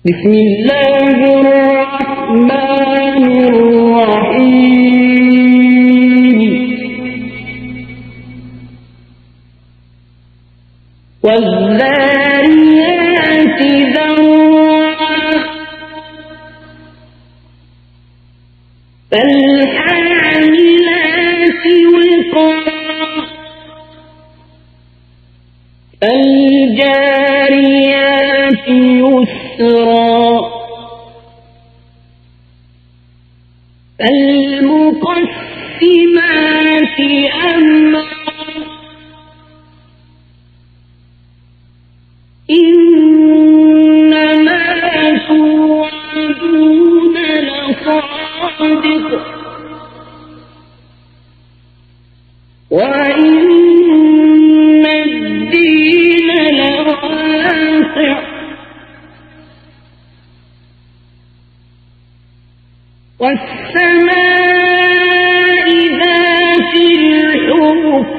بسم الله الرحمن الرحيم والذاريات ذروا فالحاملات وقرا فالجاريات يسرا فالمقسمات أمرا إنما توعدون لصادق وإن الدين لواقع والسماء ذات الحبك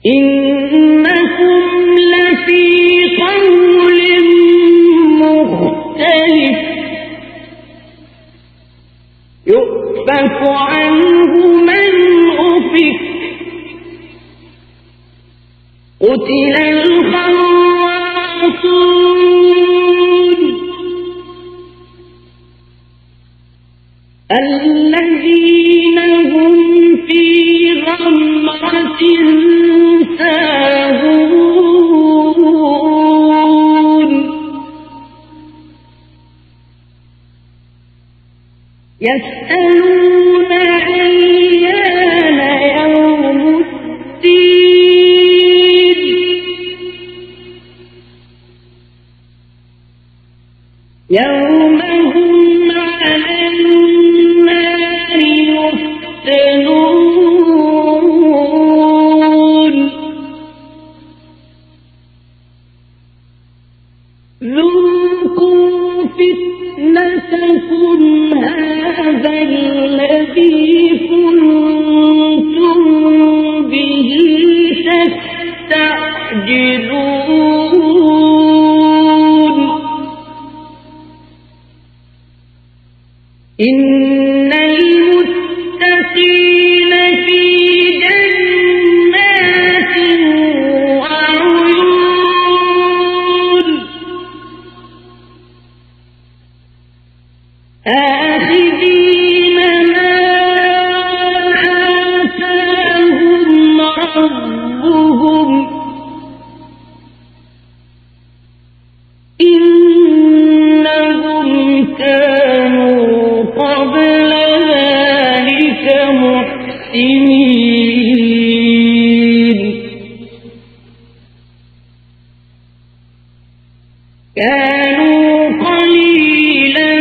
إنكم لفي قول مختلف يؤفك عنه من أفك قتل الخراصون الذين هم في غمرة ساهون يسألون أيان يوم الدين يوم هم على النار يفتنون ذوقوا فتنتكم هذا الذي كنتم به تستعجلون إن المتقين في جنات وعيون آخذين ما آتاهم ربهم إنهم كانوا قبل ذلك محسنين كانوا قليلا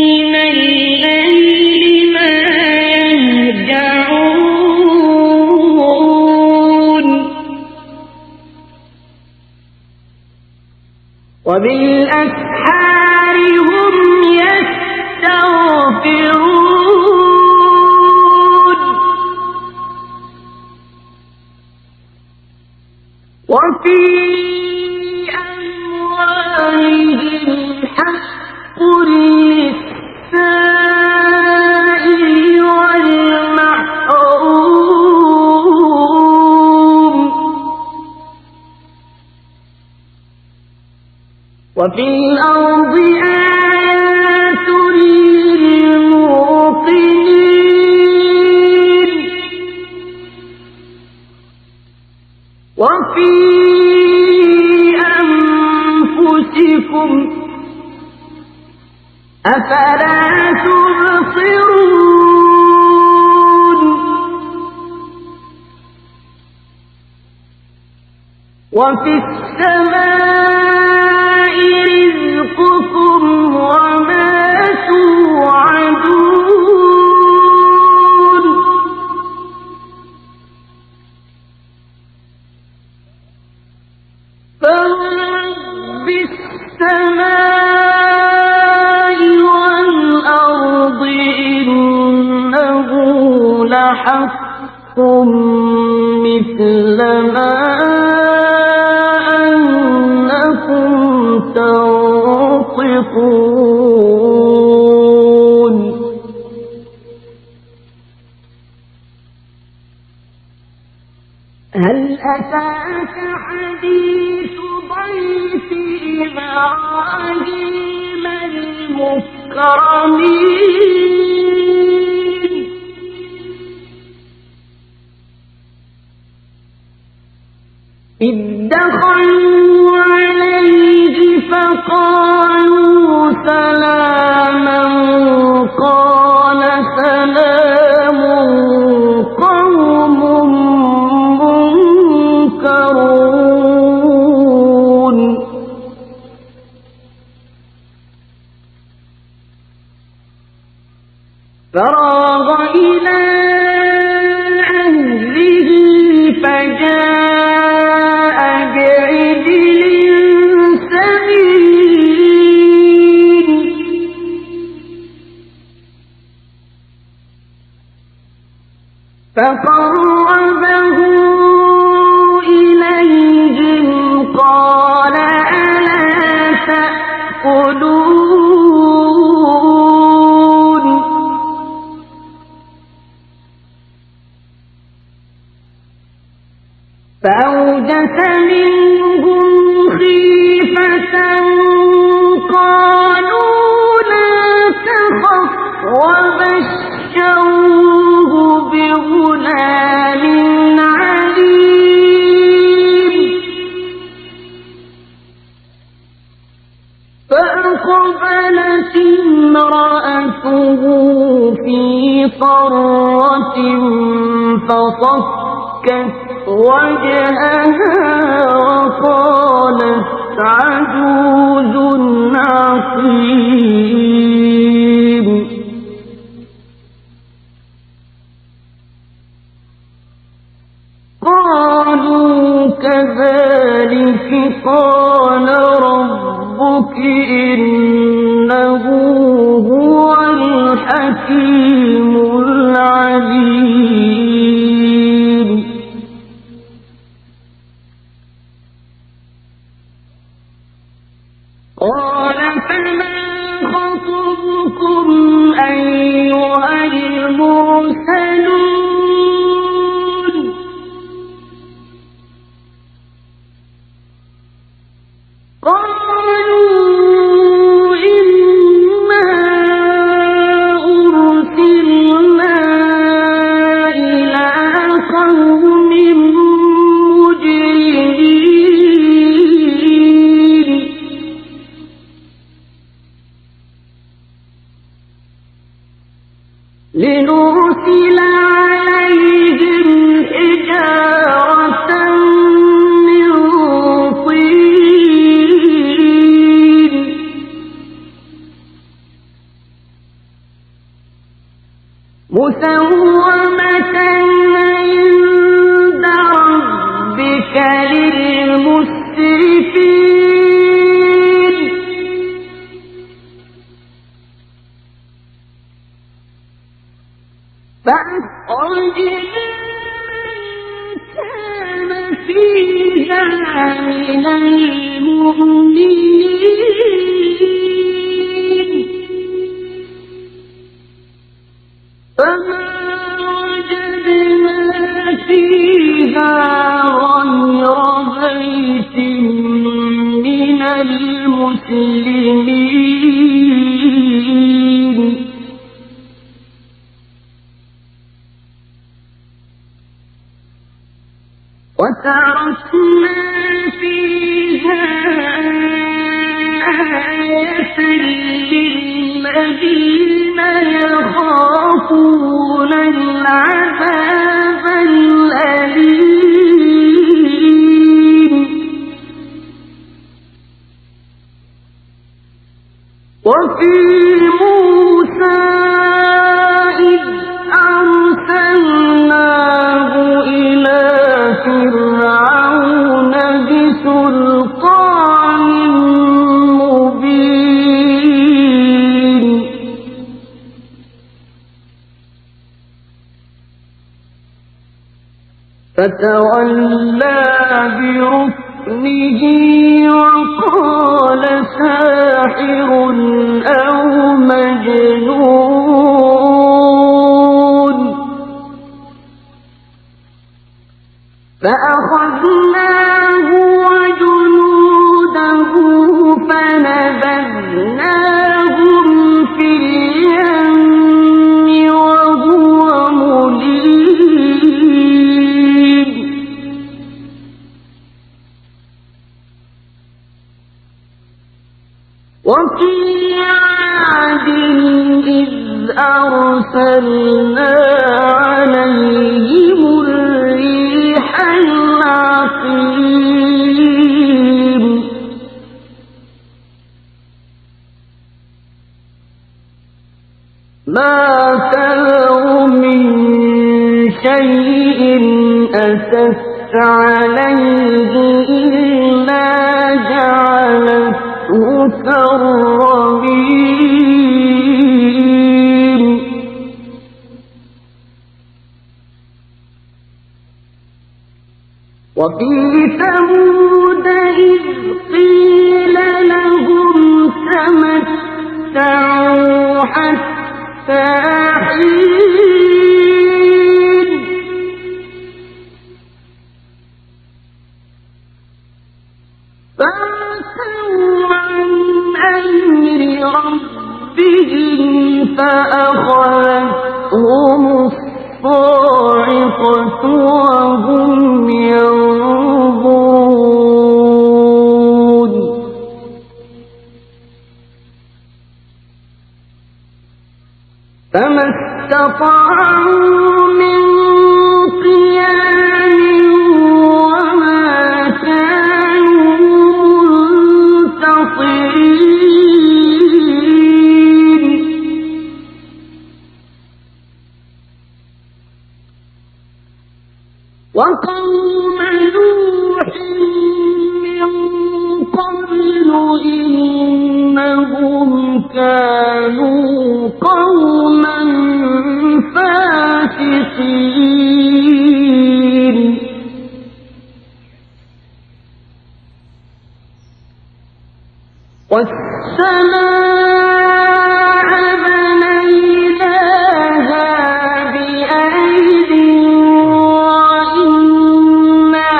من الليل ما يهجعون وبالأسحار هم يستغفرون وفي أموالهم حق للسائل والمحروم وفي الأرض آيات للموقنين وفي أنفسكم أفلا تبصرون وفي السماء رزقكم وما توعدون فرب السماء والأرض إنه لحق مثل ما أنكم تنطقون هل أتاك حديث ضيف إبراهيم المكرمين إذ دخلوا عليه فقالوا سلاما قال سلام قوم منكرون فراغ إلى أهله فجاء بعجل سمين فقربه إليهم قال ألا تأكلون فأوجس منهم خيفة قالوا لا تخف وبشروه بغلام عليم فأقبلت امرأته في صرة فصكت وجهها وقالت عجوز عقيم قالوا كذلك قال ربك إنه هو الحكيم العليم قال فما خطبكم أيها المرسلون قالوا إنا أرسلنا إلى قوم مجرمين لنرسل عليهم حجارة من طين مسومة عند ربك للمسرفين فأخرجنا من كان فيها من المؤمنين فما وجدنا فيها غير بيت من المسلمين وتركنا فيها آية للذين يخافون العذاب الأليم وفي موسى إذ أرسلناه إلى فرعون بسلطان مبين فتولى بركنه وقال وفي عاد إذ أرسلنا عليهم الريح العقيم ما تذر من شيء أتت عليه إلا جعلته كالرميم وفي ثمود إذ قيل لهم تمتعوا حتى حين فعتوا عن أمر ربهم فأخذتهم الصاعقة وهم ينظرون فما استطاعوا من قيام وما كانوا منتصرين وقوم نوح من قبل إنهم كانوا قوما فاسقين والسماء بنيناها بأيد وإنا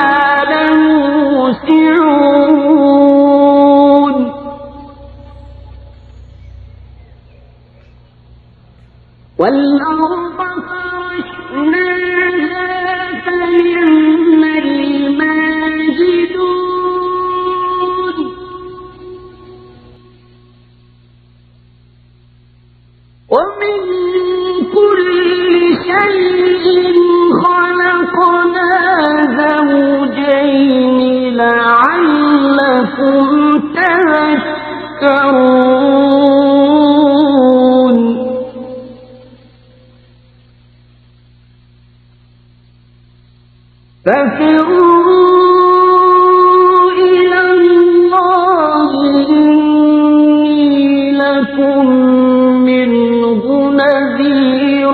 لموسعون والأرض فرشناها فنعم الماهدون ومن كل شيء خلقنا زوجين لعلكم تذكرون ففروا إلى الله إني لكم منه نذير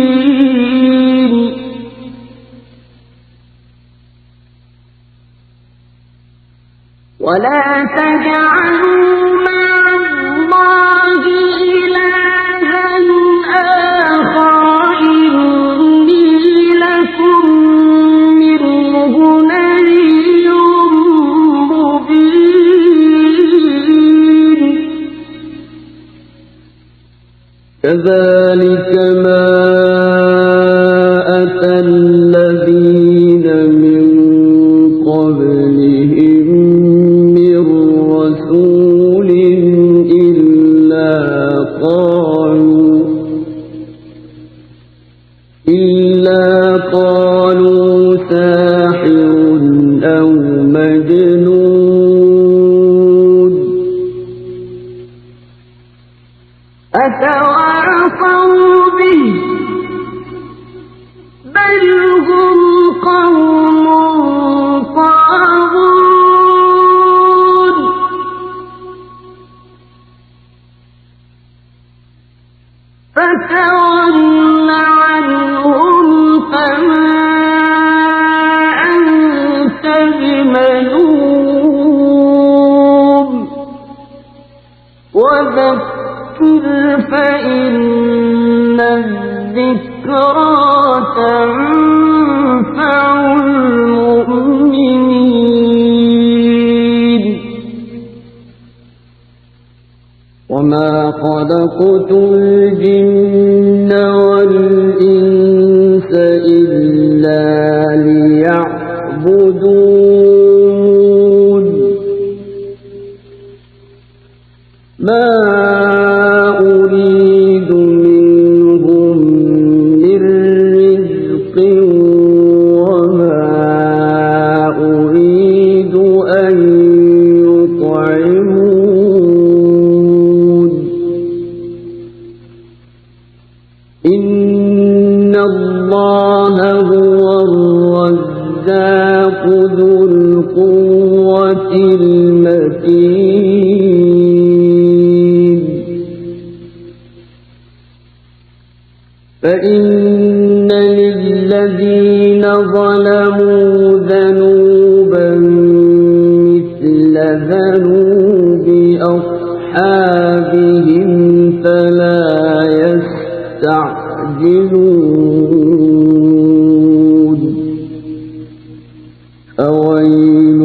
مبين ولا تجعلوا مع الله إلها آخر إني لكم منه نذير مبين كذلك ما أتى الذين من قبلهم من رسول إلا قالوا ساحر أو مجنون أتواصوا به بل هم قوم طاغون فتول عنهم فما أنت بملوم وذكر فإن الذكرى تنفع المؤمنين وما خلقت الجن والإنس إلا ليعبدون المتين فإن للذين ظلموا ذنوبا مثل ذنوب أصحابهم فلا يستعجلون فويل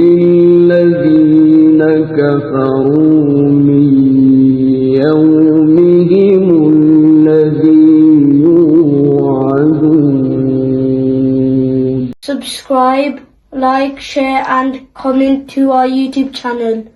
للذين كفروا من يومهم الذي يوعدون. Subscribe, like, share and comment to our YouTube channel.